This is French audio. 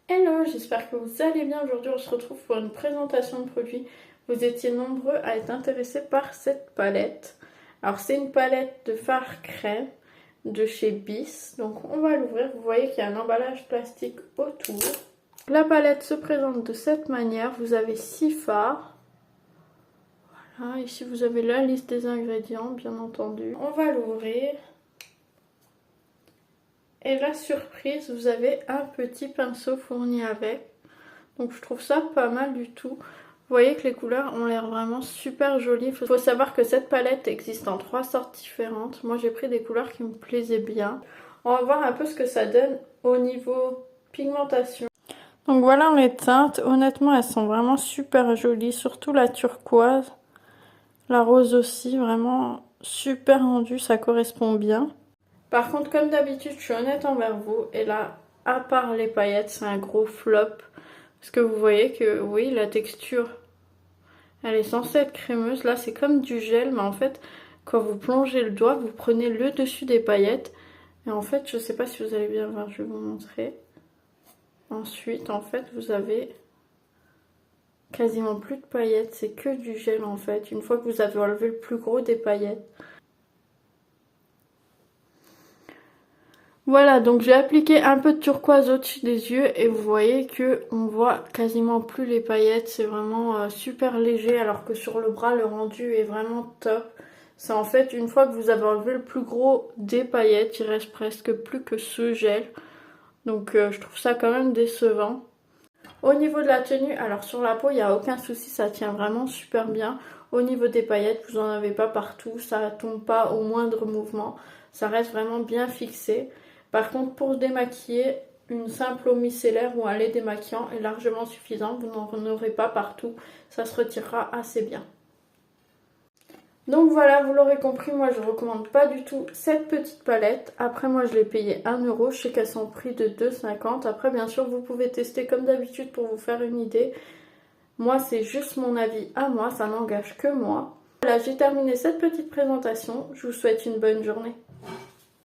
Hello, j'espère que vous allez bien. Aujourd'hui, on se retrouve pour une présentation de produits. Vous étiez nombreux à être intéressés par cette palette. Alors, c'est une palette de fard crème de chez Bis. Donc, on va l'ouvrir. Vous voyez qu'il y a un emballage plastique autour. La palette se présente de cette manière. Vous avez 6 fards. Voilà, ici, vous avez la liste des ingrédients, bien entendu. On va l'ouvrir. Et la surprise, vous avez un petit pinceau fourni avec. Donc je trouve ça pas mal du tout. Vous voyez que les couleurs ont l'air vraiment super jolies. Il faut savoir que cette palette existe en 3 sortes différentes. Moi j'ai pris des couleurs qui me plaisaient bien. On va voir un peu ce que ça donne au niveau pigmentation. Donc voilà les teintes. Honnêtement elles sont vraiment super jolies. Surtout la turquoise. La rose aussi, vraiment super rendue, ça correspond bien. Par contre, comme d'habitude, je suis honnête envers vous. Et là, à part les paillettes, c'est un gros flop. Parce que vous voyez que, oui, la texture, elle est censée être crémeuse. Là, c'est comme du gel, mais en fait, quand vous plongez le doigt, vous prenez le dessus des paillettes. Et en fait, je sais pas si vous allez bien voir, je vais vous montrer. Ensuite, en fait, vous avez quasiment plus de paillettes. C'est que du gel, en fait. Une fois que vous avez enlevé le plus gros des paillettes. Voilà, donc j'ai appliqué un peu de turquoise au-dessus des yeux et vous voyez que on voit quasiment plus les paillettes, c'est vraiment super léger alors que sur le bras le rendu est vraiment top. C'est en fait une fois que vous avez enlevé le plus gros des paillettes, il reste presque plus que ce gel. Donc je trouve ça quand même décevant. Au niveau de la tenue, alors sur la peau il n'y a aucun souci, ça tient vraiment super bien. Au niveau des paillettes, vous n'en avez pas partout, ça tombe pas au moindre mouvement, ça reste vraiment bien fixé. Par contre, pour se démaquiller, une simple eau micellaire ou un lait démaquillant est largement suffisant. Vous n'en aurez pas partout. Ça se retirera assez bien. Donc voilà, vous l'aurez compris, moi je ne recommande pas du tout cette petite palette. Après, moi je l'ai payée 1€. Je sais qu'elles sont au prix de 2,50 €. Après, bien sûr, vous pouvez tester comme d'habitude pour vous faire une idée. Moi, c'est juste mon avis à moi, ça n'engage que moi. Voilà, j'ai terminé cette petite présentation. Je vous souhaite une bonne journée.